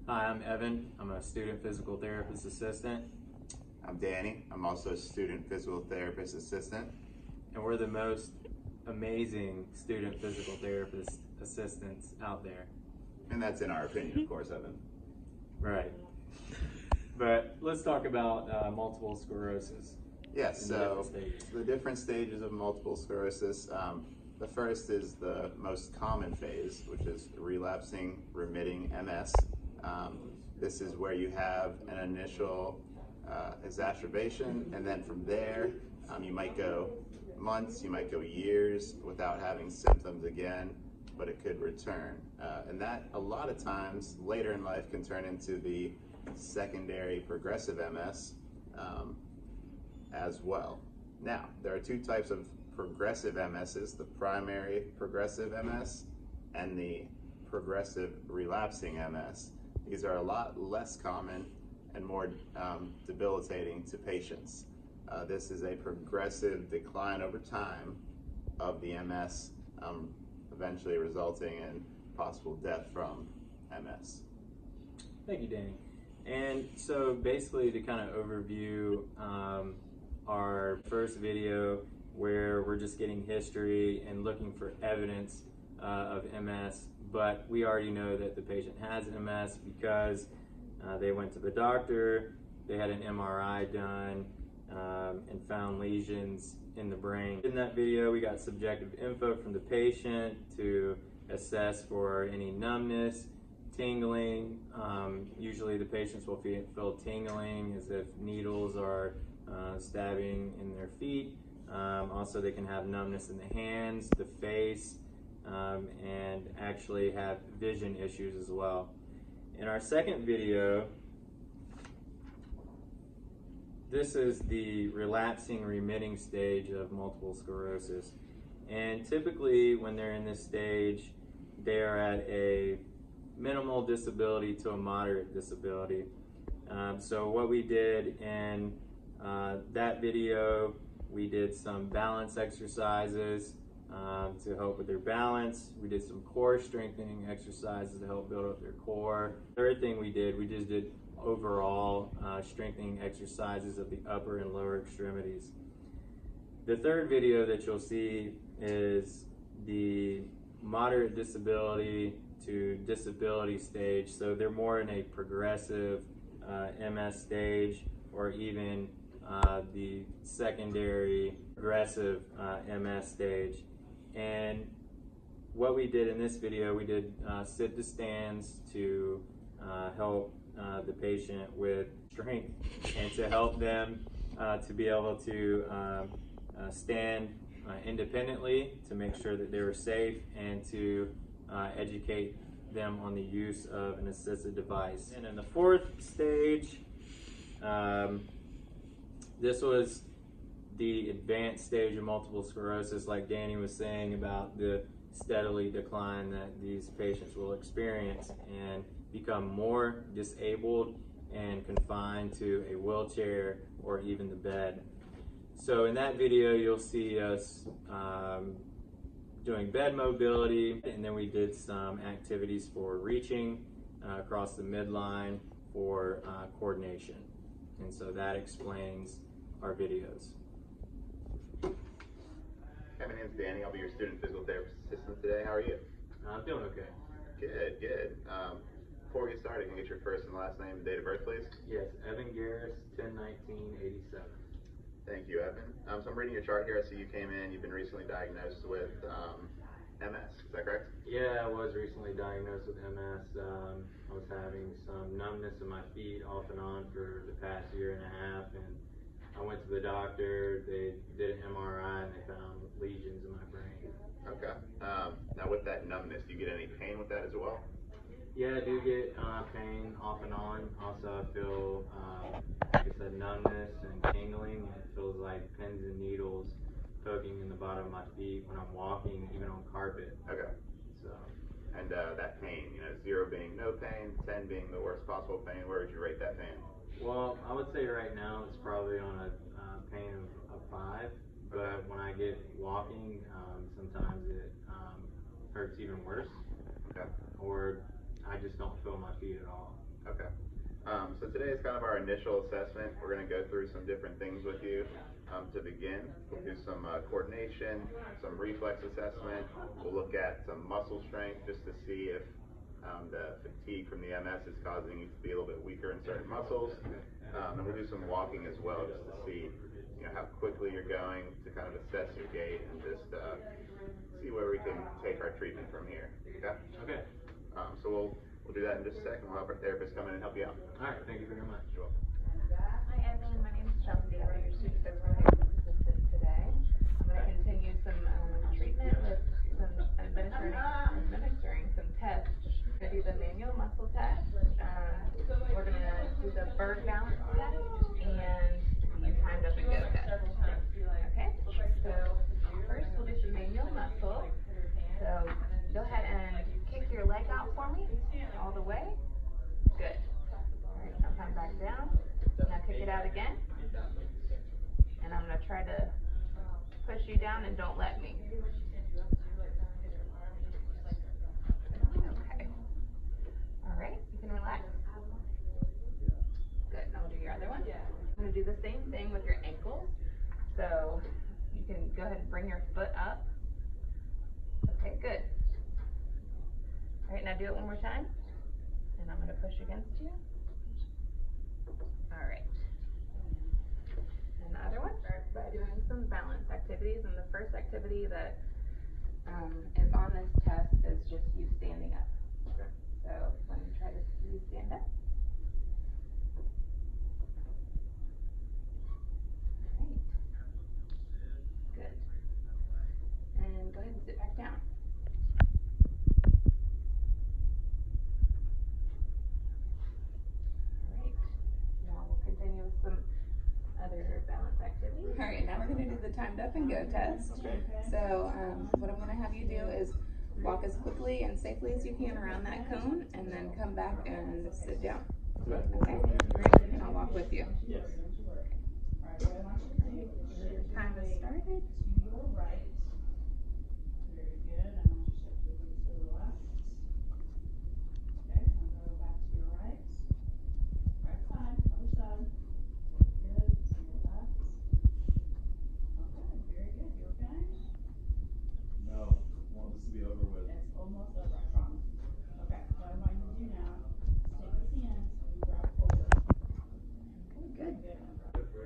Hi, I'm Evan. I'm a student physical therapist assistant. I'm Danny. I'm also a student physical therapist assistant. And we're the most amazing student physical therapist assistants out there. And that's in our opinion, of course, Evan. Right. But let's talk about multiple sclerosis. Yes, so the different stages of multiple sclerosis. The first is the most common phase, which is relapsing remitting MS. This is where you have an initial exacerbation, and then from there you might go months, you might go years without having symptoms again, but it could return. And that a lot of times later in life can turn into the secondary progressive MS as well. Now, there are two types of progressive MSs, the primary progressive MS and the progressive relapsing MS. These are a lot less common and more debilitating to patients. This is a progressive decline over time of the MS, eventually resulting in possible death from MS. Thank you, Danny. And so basically to kind of overview our first video where we're just getting history and looking for evidence of MS, but we already know that the patient has MS because they went to the doctor, they had an MRI done, and found lesions in the brain. In that video, we got subjective info from the patient to assess for any numbness, tingling. Usually the patients will feel tingling as if needles are stabbing in their feet. Also, they can have numbness in the hands, the face, and actually have vision issues as well. In our second video, this is the relapsing remitting stage of multiple sclerosis. And typically when they're in this stage, they are at a minimal disability to a moderate disability. So what we did in that video, we did some balance exercises to help with their balance. We did some core strengthening exercises to help build up their core. Third thing we just did overall strengthening exercises of the upper and lower extremities. The third video that you'll see is the moderate disability to disability stage. So they're more in a progressive MS stage, or even the secondary progressive MS stage. And what we did in this video, we did sit to stands to help the patient with strength and to help them to be able to stand independently, to make sure that they were safe, and to educate them on the use of an assistive device. And in the fourth stage, this was the advanced stage of multiple sclerosis, like Danny was saying about the steadily decline that these patients will experience and become more disabled and confined to a wheelchair or even the bed. So in that video, you'll see us doing bed mobility, and then we did some activities for reaching across the midline for coordination. And so that explains our videos. Hi, my name's Danny. I'll be your student physical therapist assistant today. How are you? I'm doing okay. Good, good. Before we get started, can I get your first and last name and date of birth, please? Yes, Evan Garris, 10/19/87. Thank you, Evan. So I'm reading your chart here. I see you came in. You've been recently diagnosed with MS. Is that correct? Yeah, I was recently diagnosed with MS. I was having some numbness in my feet off and on for the past year and a half, and I went to the doctor. They did an MRI and they found lesions in my brain. Okay. Now with that numbness, do you get any pain with that as well? Yeah, I do get pain off and on. Also, I feel, like I said, numbness and tingling. It feels like pins and needles poking in the bottom of my feet when I'm walking, even on carpet. Okay. So. And that pain, 0 being no pain, 10 being the worst possible pain, where would you rate that pain? Well, I would say right now it's probably on a pain of 5, but okay. When I get walking, sometimes it hurts even worse. Okay. Or I just don't feel my feet at all. Okay. So today is kind of our initial assessment. We're going to go through some different things with you. To begin, we'll do some coordination, some reflex assessment. We'll look at some muscle strength just to see if the fatigue from the MS is causing you to be a little bit weaker in certain muscles. And we'll do some walking as well just to see how quickly you're going, to kind of assess your gait and just see where we can take our treatment from here. Okay? Okay. So we'll do that in just a second. We'll have our therapist come in and help you out. All right. Thank you very much. You're welcome. Hi Evan, my name is Chelsea. I'm your speech physical therapist assistant today. I'm going to continue some treatment with some administering some tests. We're going to do the manual muscle test. We're going to do the bird balance test and the timed up and go test. Okay, so first we'll do some manual muscle. So go ahead and kick your leg out for me all the way. Good. All right, now come back down. Now kick it out again. And I'm going to try to push you down and don't let me. Okay. All right, you can relax. Good, now we'll do your other one. I'm going to do the same thing with your ankles. So you can go ahead and bring your foot up. Okay, good. All right, now do it one more time. And I'm going to push against you. All right. And the other one, start by doing some balance activities. And the first activity that is on this test is just you standing up. So let me try to see you stand up. All right. Good. And go ahead and sit back down. Continue with some other balance activities. All right, now we're going to do the timed up and go test. So what I'm going to have you do is walk as quickly and safely as you can around that cone and then come back and sit down. Okay? And I'll walk with you. Yes. Your time has started.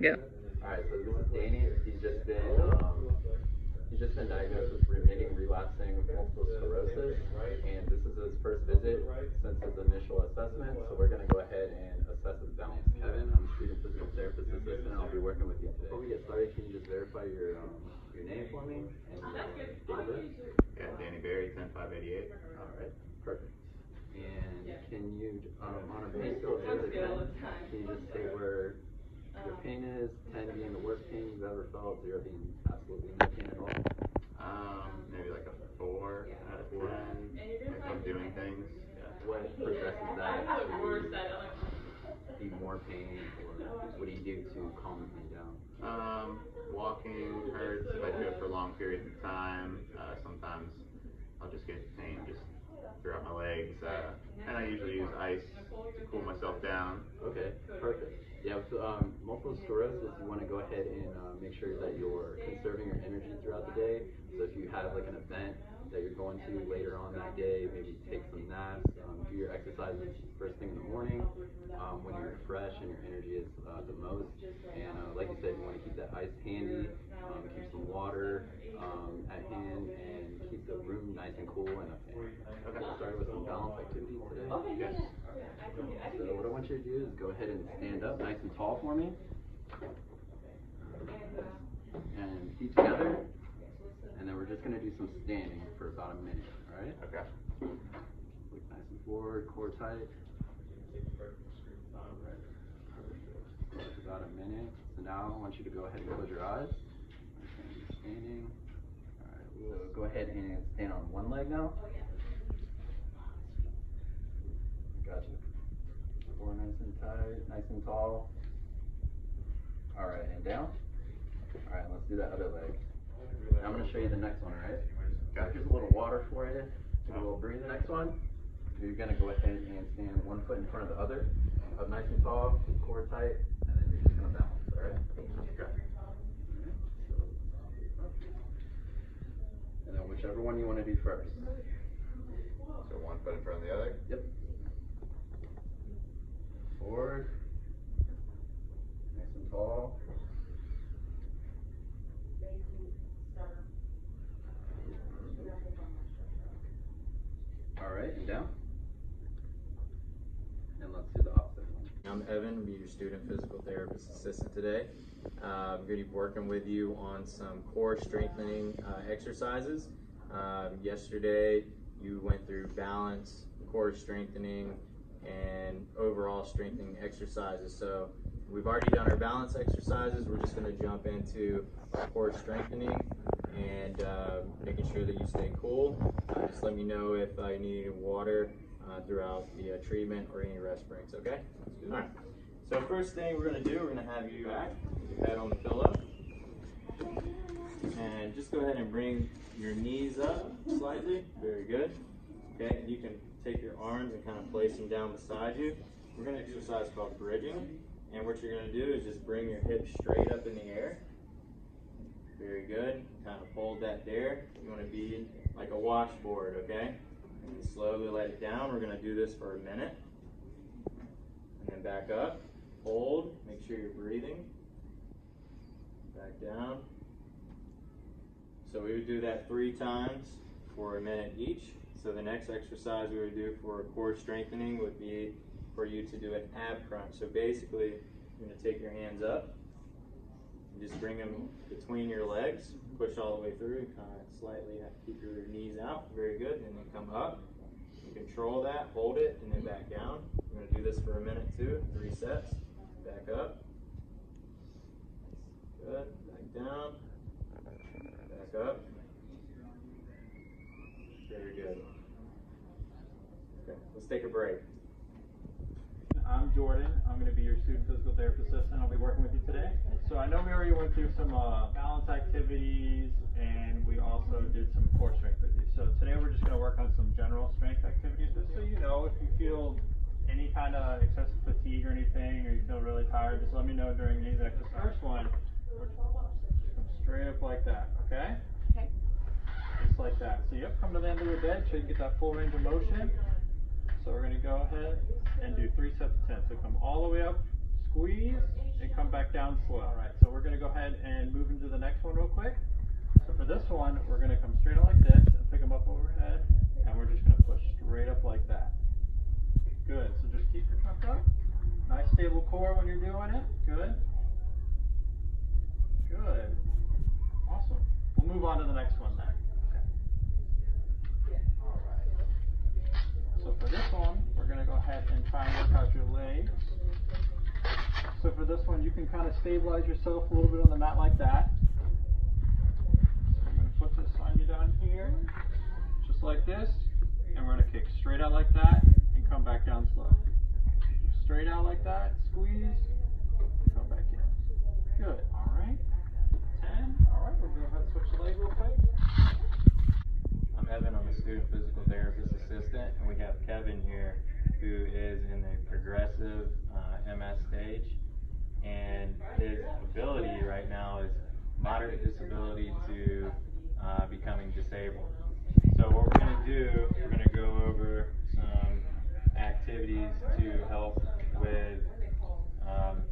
Yeah. All right. So this is Danny. He's just been diagnosed with remitting relapsing multiple sclerosis, and this is his first visit since his initial assessment. So we're going to go ahead and assess his balance. Kevin, I'm a student physical therapist assistant. I'll be working with you today. Before we get started, can you just verify your name for me and date of birth? Yeah, Danny Berry, 10588. All right. Perfect. And can you, on a pain scale of 0 to 10, can you just say where your pain is, 10 being the worst pain you've ever felt, 0 being absolutely no pain at all? Maybe like a 4 out of 10. If I'm doing things. Yeah. What progresses that to be more pain, or what do you do to calm the pain down? Walking hurts if I do it for long periods of time. Sometimes I'll just get pain just throughout my legs. And I usually use ice to cool myself down. Okay, perfect. Yeah, with multiple sclerosis, you want to go ahead and make sure that you're conserving your energy throughout the day. So if you have like an event that you're going to later on that day, maybe take some naps, do your exercises first thing in the morning when you're fresh and your energy is the most. And like you said, you want to keep that ice handy, keep some water at hand, and keep the room nice and cool and a fan. Okay, started with some balance activities today. Yes. So what I want you to do is go ahead and stand up nice and tall for me. And feet together. And then we're just going to do some standing for about a minute, alright? Okay. Look nice and forward, core tight. Alright, perfect. About a minute. So now I want you to go ahead and close your eyes. Standing. Alright, we'll go ahead and stand on one leg now. Gotcha. Core nice and tight, nice and tall. Alright, and down. Alright, let's do that other leg. Now I'm going to show you the next one, alright? Okay. Here's a little water for you. Give it a little breathe. Next one. So you're gonna go ahead and stand 1 foot in front of the other, up nice and tall, core tight, and then you're just gonna balance, alright? Okay. And then whichever one you wanna do first. So 1 foot in front of the other? Yep. Forward. Nice and tall. Alright, and down. And let's do the opposite one. I'm Evan, I'll be your student physical therapist assistant today. I'm going to be working with you on some core strengthening exercises. Yesterday you went through balance, core strengthening, and overall strengthening exercises. So we've already done our balance exercises. We're just going to jump into core strengthening and making sure that you stay cool. Just let me know if you need any water throughout the treatment or any rest breaks, okay? All right. So first thing we're going to do, we're going to have you back, your head on the pillow. And just go ahead and bring your knees up slightly. Very good. Okay, and you can take your arms and kind of place them down beside you. We're going to exercise called bridging. And what you're going to do is just bring your hips straight up in the air. Very good. Kind of hold that there. You want to be like a washboard, okay? And slowly let it down. We're going to do this for a minute. And then back up. Hold. Make sure you're breathing. Back down. So we would do that 3 times for a minute each. So the next exercise we would do for core strengthening would be for you to do an ab crunch. So basically, you're going to take your hands up and just bring them between your legs. Push all the way through. Kind of slightly have to keep your knees out. Very good. And then come up. You control that. Hold it. And then back down. We're going to do this for a minute too. 3 sets. Back up. Good. Back down. Back up. Very good. Okay, let's take a break. I'm Jordan. I'm going to be your student physical therapist assistant. I'll be working with you today. So I know we already went through some balance activities, and we also did some core strength with you. So today we're just going to work on some general strength activities, just so you know, if you feel any kind of excessive fatigue or anything, or you feel really tired, just let me know during these exercises. First one, we're just come straight up like that, okay? Okay. Just like that. So yep, come to the end of the bed so you can get that full range of motion. So we're going to go ahead and do 3 sets of 10. So come all the way up, squeeze, and come back down slow. All right, so we're going to go ahead and move into the next one real quick. So for this one, we're going to come straight up like this and pick them up overhead, and we're just going to push straight up like that. Good. So just keep your trunk up. Nice stable core when you're doing it. Good. Good. Awesome. We'll move on to the next one then. All right. So for this one, we're going to go ahead and try and work out your legs. So for this one, you can kind of stabilize yourself a little bit on the mat like that. So I'm going to put this on you down here, just like this, and we're going to kick straight out like that and come back down slow. Straight out like that, squeeze, come back in. Good. All right. 10. All right. We're going to go ahead and switch the leg real quick. I'm Evan. I'm a student physical therapist assistant, and we have Kevin here, who is in the progressive MS stage, and his ability right now is moderate disability to becoming disabled. So what we're going to do, we're going to go over some activities to help with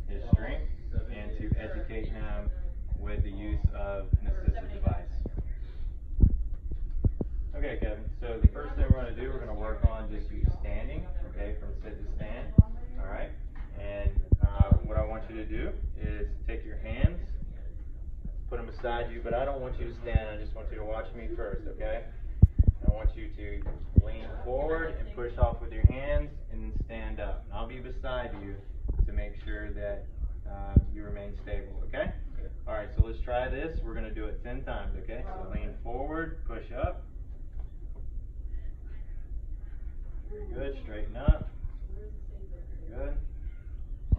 his strength and to educate him with the use of an assistive device. Okay, Kevin, so the first thing we're going to do, we're going to work on just you standing, okay, from sit to stand, all right? And what I want you to do is take your hands, put them beside you, but I don't want you to stand, I just want you to watch me first, okay? I want you to lean forward and push off with your hands and then stand up. And I'll be beside you to make sure that you remain stable, okay? All right, so let's try this. We're going to do it 10 times, okay? So lean forward, push up. Very good, straighten up. Very good.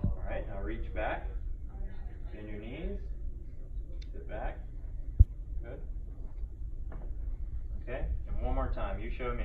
All right, now reach back. Bend your knees. Sit back. Good. Okay, and one more time. You show me.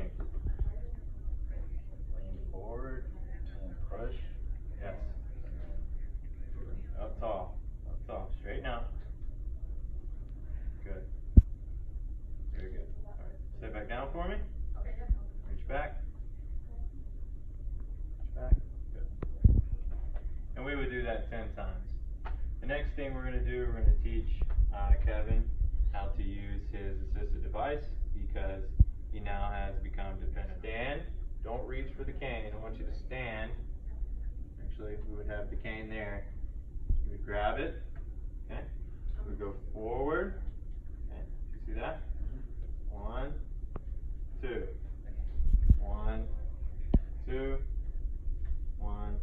that 10 times. The next thing we're going to do, we're going to teach Kevin how to use his assisted device because he now has become dependent. Stand. Don't reach for the cane. I want you to stand. Actually, we would have the cane there. You would grab it. Okay. We would go forward. Okay. You see that? 1, 2. 1, 2. 1,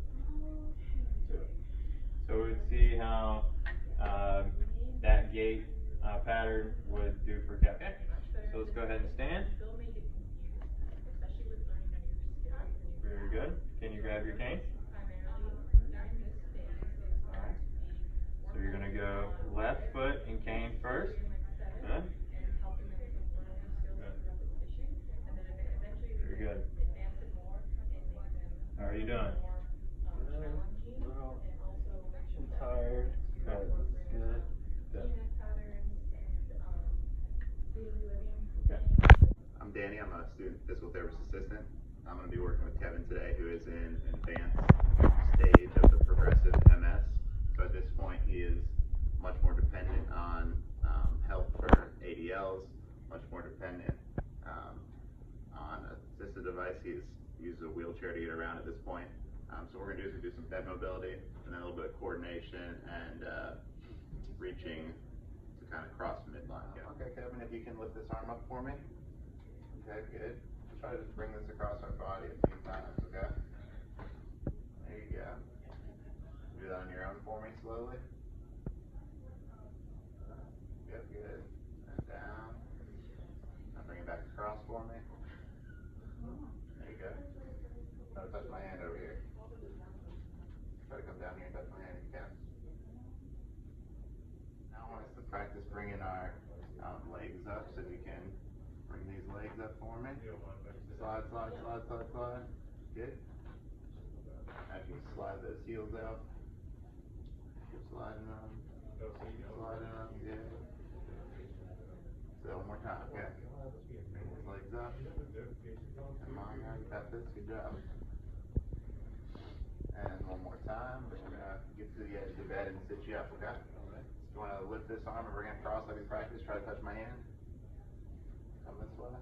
2. So we would see how that gait pattern would do for Kevin. Okay. So let's go ahead and stand. Very good. Can you grab your cane? Alright. So you're going to go left foot and cane first. Good. Very good. How are you doing? I'm tired. Good. Good. Good. Okay. I'm Danny. I'm a student physical therapist assistant. I'm going to be working with Kevin today, who is in an advanced stage of the progressive MS. So at this point, he is much more dependent on help for ADLs, much more dependent on an assisted device. He uses a wheelchair to get around at this point. So what we're going to do is some bed mobility and then a little bit of coordination and reaching to kind of cross midline. Yeah. Okay, Kevin, if you can lift this arm up for me. Okay, good. Try to just bring this across our body a few times, okay? There you go. Do that on your own for me slowly. Good, good. And down. Now bring it back across for me. There you go. Try to touch my hand over here. Try to come down here and touch my hand if you can. Now I want us to practice bringing our legs up, so we can bring these legs up for me. Slide, slide, slide, slide, slide. Good. As you slide those heels out. Keep sliding them. Sliding them. Good. So one more time, okay? Bring those legs up. Come on, now you got this. Good job. And one more time. We're gonna get to the edge of the bed and sit you up, okay? So you want to lift this arm and bring it across like we practice. Try to touch my hand. Come this way.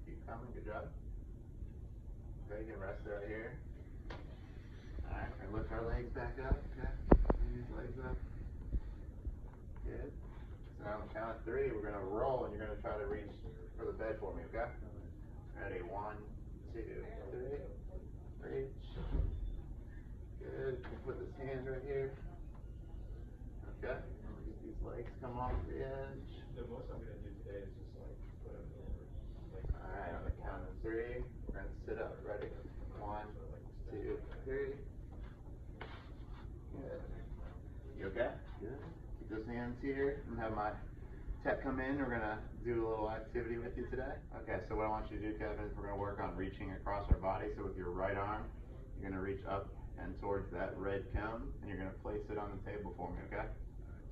Keep coming. Good job. Okay, you can rest right here. Alright, we're gonna lift our legs back up. Okay. Bring these legs up. Good. So now on the count of 3, we're gonna roll and you're gonna try to reach for the bed for me, okay? Ready? 1, 2, 3. Reach. Good. You can put this hand right here. Okay. Get these legs come off the edge. The most I'm gonna do today is just like put them over. Alright, on the count of 3, we're gonna sit up. Ready? 1, 2, 3. Good. You okay? Good. Keep those hands here. I'm gonna have my tech come in. We're gonna do a little activity with you today. Okay, so what I want you to do, Kevin, is we're gonna work on reaching across our body. So with your right arm, you're gonna reach up and towards that red cone, and you're gonna place it on the table for me, okay?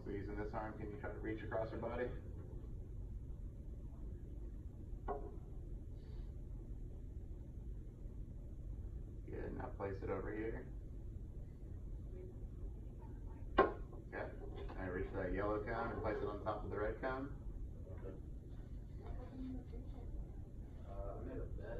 So using this arm, can you try to reach across your body? Good, now place it over here. Okay, now reach that yellow cone and place it on top of the red cone. I made a bed.